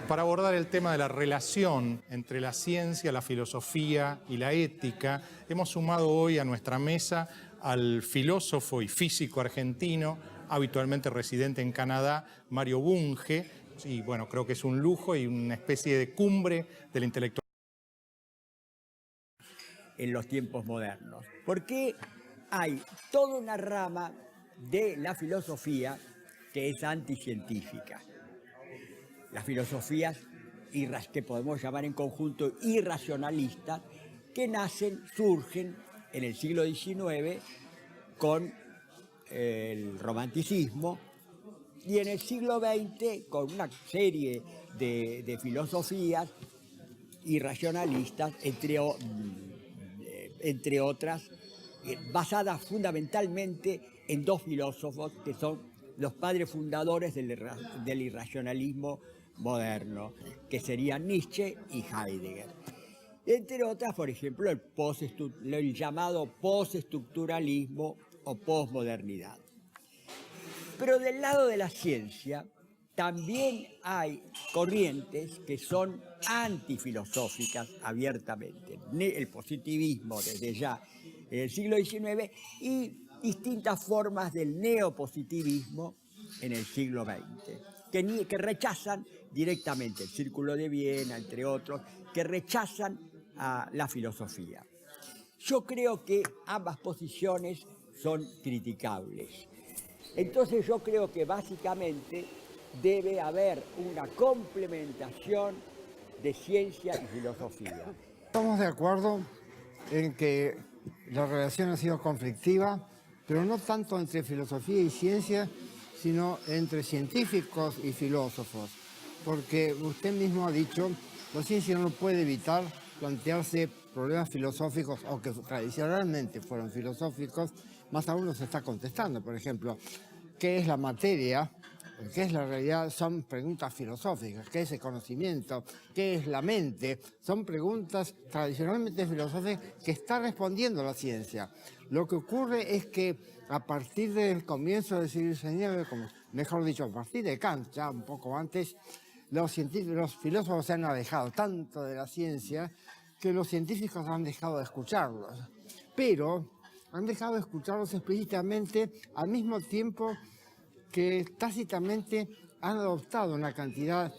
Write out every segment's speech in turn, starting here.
Para abordar el tema de la relación entre la ciencia, la filosofía y la ética, hemos sumado hoy a nuestra mesa al filósofo y físico argentino, habitualmente residente en Canadá, Mario Bunge. Y bueno, creo que es un lujo y una especie de cumbre del intelectual en los tiempos modernos. Porque hay toda una rama de la filosofía que es anticientífica. Las filosofías que podemos llamar en conjunto irracionalistas, que surgen en el siglo XIX con el romanticismo y en el siglo XX con una serie de filosofías irracionalistas, entre otras, basadas fundamentalmente en dos filósofos que son los padres fundadores del irracionalismo moderno, que serían Nietzsche y Heidegger. Entre otras, por ejemplo, el llamado postestructuralismo o posmodernidad. Pero del lado de la ciencia también hay corrientes que son antifilosóficas abiertamente. El positivismo desde ya en el siglo XIX y distintas formas del neopositivismo en el siglo XX, que rechazan directamente el Círculo de Viena, entre otros, que rechazan a la filosofía. Yo creo que ambas posiciones son criticables. Entonces yo creo que básicamente debe haber una complementación de ciencia y filosofía. Estamos de acuerdo en que la relación ha sido conflictiva, pero no tanto entre filosofía y ciencia, sino entre científicos y filósofos. Porque usted mismo ha dicho, la ciencia no puede evitar plantearse problemas filosóficos, o que tradicionalmente fueron filosóficos, más aún los está contestando. Por ejemplo, ¿qué es la materia? ¿Qué es la realidad? Son preguntas filosóficas. ¿Qué es el conocimiento? ¿Qué es la mente? Son preguntas tradicionalmente filosóficas que está respondiendo la ciencia. Lo que ocurre es que a partir del comienzo del siglo XIX, mejor dicho, a partir de Kant, ya un poco antes, los filósofos se han alejado tanto de la ciencia que los científicos han dejado de escucharlos. Pero han dejado de escucharlos explícitamente al mismo tiempo que tácitamente han adoptado una cantidad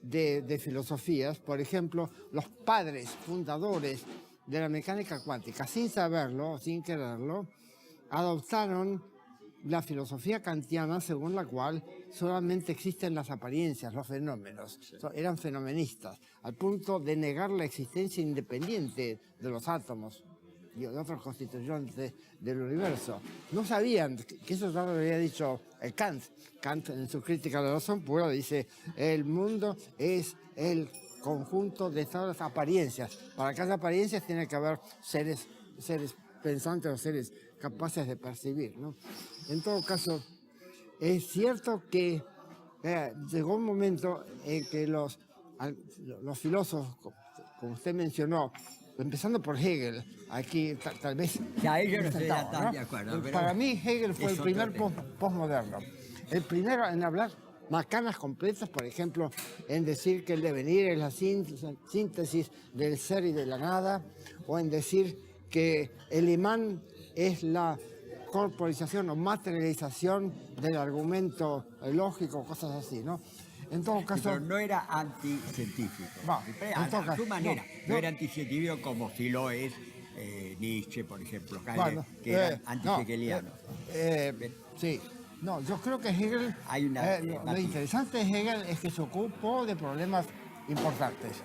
de filosofías. Por ejemplo, los padres fundadores de la mecánica cuántica, sin saberlo, sin quererlo, adoptaron la filosofía kantiana, según la cual solamente existen las apariencias, los fenómenos. Eran fenomenistas, al punto de negar la existencia independiente de los átomos y de otros constituyentes del universo. No sabían, que eso ya lo había dicho Kant. Kant, en su crítica de la razón pura, dice: el mundo es el conjunto de todas las apariencias. Para que haya apariencias tiene que haber seres pensantes o seres capaces de percibir, ¿no? En todo caso, es cierto que llegó un momento en que los filósofos, como usted mencionó, empezando por Hegel, aquí tal vez... Ya ellos no estoy tan de acuerdo. Pero para mí Hegel fue el primer postmoderno. El primero en hablar macanas completas, por ejemplo, en decir que el devenir es la síntesis del ser y de la nada, o en decir que el imán es la corporización o materialización del argumento lógico, cosas así, ¿no? En todo caso... Pero no era anticientífico. A su manera. No era anticientífico como si lo es Nietzsche, por ejemplo, que era antihegeliano. Sí. No, yo creo que Hegel... lo interesante de Hegel es que se ocupó de problemas importantes.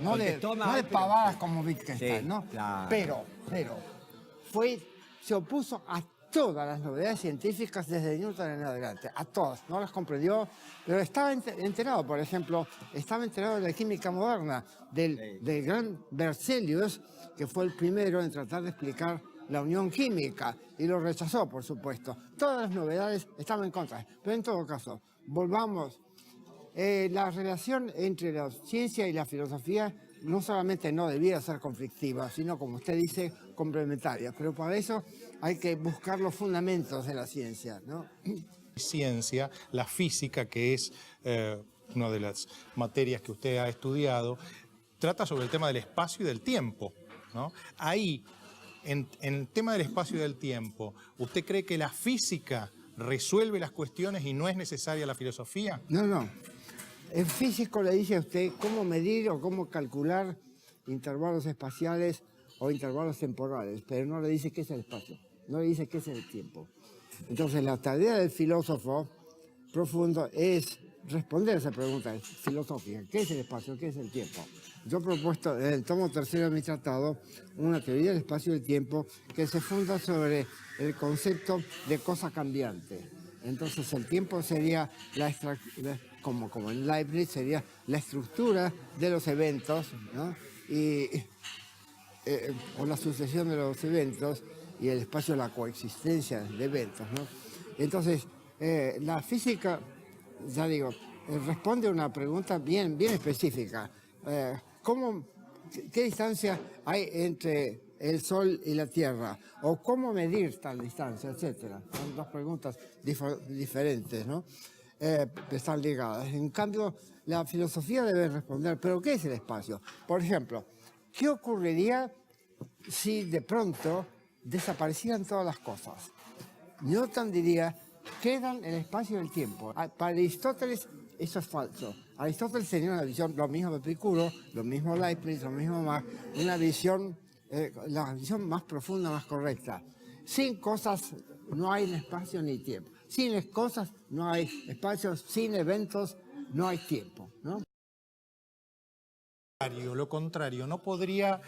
No de pavadas como Wittgenstein, sí, ¿no? Claro. Pero se opuso a todas las novedades científicas desde Newton en adelante, a todas. No las comprendió, pero estaba enterado, por ejemplo, estaba enterado de la química moderna, del gran Berzelius, que fue el primero en tratar de explicar la unión química, y lo rechazó, por supuesto. Todas las novedades estaban en contra. Pero en todo caso, volvamos. La relación entre la ciencia y la filosofía no solamente no debía ser conflictiva, sino, como usted dice, complementaria. Pero para eso hay que buscar los fundamentos de la ciencia, ¿no? Ciencia, la física, que es una de las materias que usted ha estudiado, trata sobre el tema del espacio y del tiempo, ¿no? Ahí, en el tema del espacio y del tiempo, ¿usted cree que la física resuelve las cuestiones y no es necesaria la filosofía? No. El físico le dice a usted cómo medir o cómo calcular intervalos espaciales o intervalos temporales, pero no le dice qué es el espacio, no le dice qué es el tiempo. Entonces la tarea del filósofo profundo es responder a esa pregunta filosófica: ¿qué es el espacio? ¿Qué es el tiempo? Yo he propuesto en el tomo tercero de mi tratado una teoría del espacio y del tiempo que se funda sobre el concepto de cosa cambiante. Entonces el tiempo sería, como en Leibniz, sería la estructura de los eventos, ¿no? O la sucesión de los eventos, y el espacio la coexistencia de eventos, ¿no? Entonces la física, ya digo, responde a una pregunta bien específica. ¿Qué distancia hay entre el Sol y la Tierra? ¿O cómo medir tal distancia? Etcétera. Son dos preguntas diferentes, ¿no? Están ligadas. En cambio, la filosofía debe responder: ¿pero qué es el espacio? Por ejemplo, ¿qué ocurriría si de pronto desaparecieran todas las cosas? Newton diría: quedan el espacio y el tiempo. Para Aristóteles eso es falso. Aristóteles tenía una visión, lo mismo de Epicuro, lo mismo Leibniz, lo mismo Marx, una visión, la visión más profunda, más correcta. Sin cosas no hay espacio ni tiempo. Sin cosas no hay espacio, sin eventos no hay tiempo, ¿no? Lo contrario, ¿no podría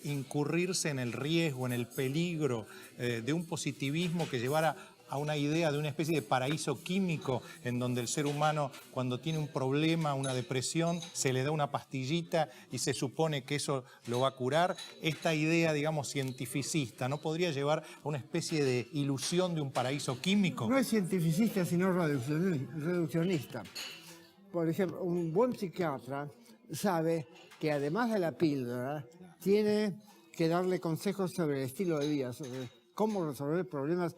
incurrirse en el riesgo, en el peligro de un positivismo que llevara a una idea de una especie de paraíso químico en donde el ser humano, cuando tiene un problema, una depresión, se le da una pastillita y se supone que eso lo va a curar? Esta idea, digamos, cientificista, ¿no podría llevar a una especie de ilusión de un paraíso químico? No es cientificista, sino reduccionista. Por ejemplo, un buen psiquiatra sabe que además de la píldora, tiene que darle consejos sobre el estilo de vida, sobre cómo resolver problemas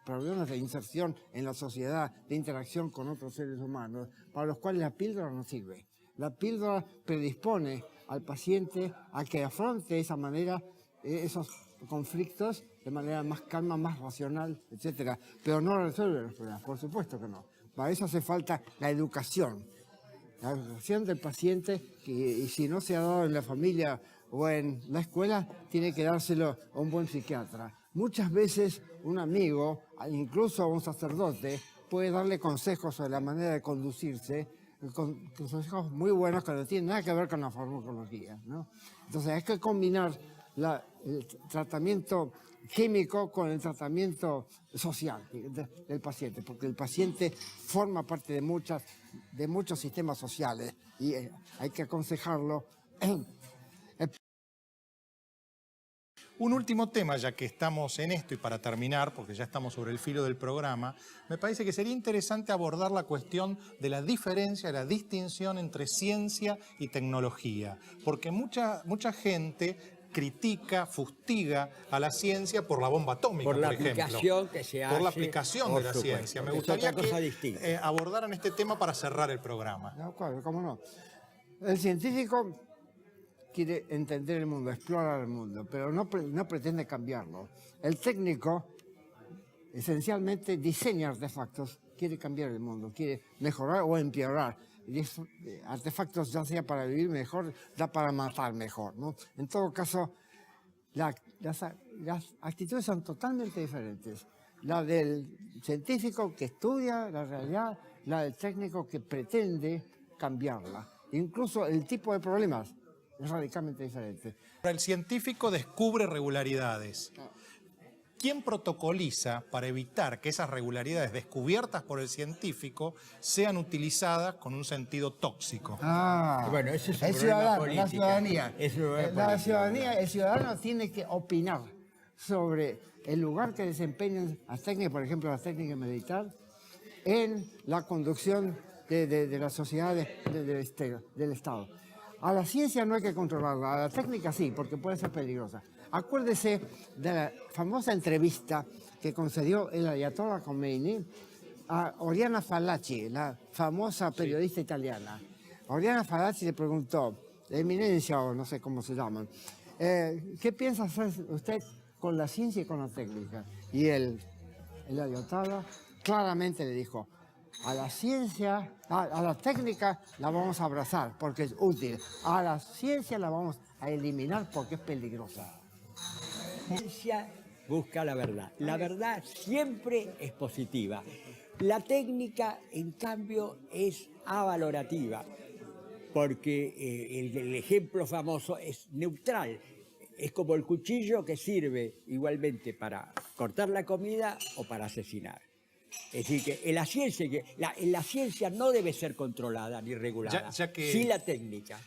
problemas de inserción en la sociedad, de interacción con otros seres humanos, para los cuales la píldora no sirve. La píldora predispone al paciente a que afronte de esa manera esos conflictos de manera más calma, más racional, etc. Pero no resuelve los problemas, por supuesto que no. Para eso hace falta la educación del paciente, y si no se ha dado en la familia o en la escuela, tiene que dárselo a un buen psiquiatra. Muchas veces un amigo, incluso un sacerdote, puede darle consejos sobre la manera de conducirse, consejos muy buenos que no tienen nada que ver con la farmacología, ¿no? Entonces hay que combinar el tratamiento químico con el tratamiento social del paciente, porque el paciente forma parte de muchos sistemas sociales y hay que aconsejarlo. Un último tema, ya que estamos en esto, y para terminar, porque ya estamos sobre el filo del programa, me parece que sería interesante abordar la cuestión de la diferencia, la distinción entre ciencia y tecnología, porque mucha gente critica, fustiga a la ciencia por la bomba atómica, por ejemplo. Aplicación que se hace. Por la aplicación de la ciencia. Me gustaría que abordaran este tema para cerrar el programa. No, claro, cómo no. El científico quiere entender el mundo, explorar el mundo, pero no pretende cambiarlo. El técnico esencialmente diseña artefactos, quiere cambiar el mundo, quiere mejorar o empeorar. Artefactos ya sea para vivir mejor, ya para matar mejor, ¿no? En todo caso, las actitudes son totalmente diferentes. La del científico que estudia la realidad, la del técnico que pretende cambiarla. Incluso el tipo de problemas es radicalmente diferente. El científico descubre regularidades. ¿Quién protocoliza para evitar que esas regularidades descubiertas por el científico sean utilizadas con un sentido tóxico? Bueno, ese es el ciudadano, la ciudadanía. La ciudadanía, el ciudadano tiene que opinar sobre el lugar que desempeñan las técnicas, por ejemplo, la técnica militar, en la conducción de la sociedad del Estado. A la ciencia no hay que controlarla, a la técnica sí, porque puede ser peligrosa. Acuérdese de la famosa entrevista que concedió el ayatollah Khomeini a Oriana Fallaci, la famosa periodista italiana. Oriana Fallaci le preguntó, Eminencia o no sé cómo se llaman, ¿qué piensa hacer usted con la ciencia y con la técnica? Y la diotada claramente le dijo, a la ciencia, a la técnica la vamos a abrazar porque es útil, a la ciencia la vamos a eliminar porque es peligrosa. La ciencia busca la verdad. La verdad siempre es positiva. La técnica, en cambio, es avalorativa, porque el ejemplo famoso es neutral. Es como el cuchillo que sirve igualmente para cortar la comida o para asesinar. Es decir, que en la ciencia no debe ser controlada ni regulada, Ya que- sí la técnica.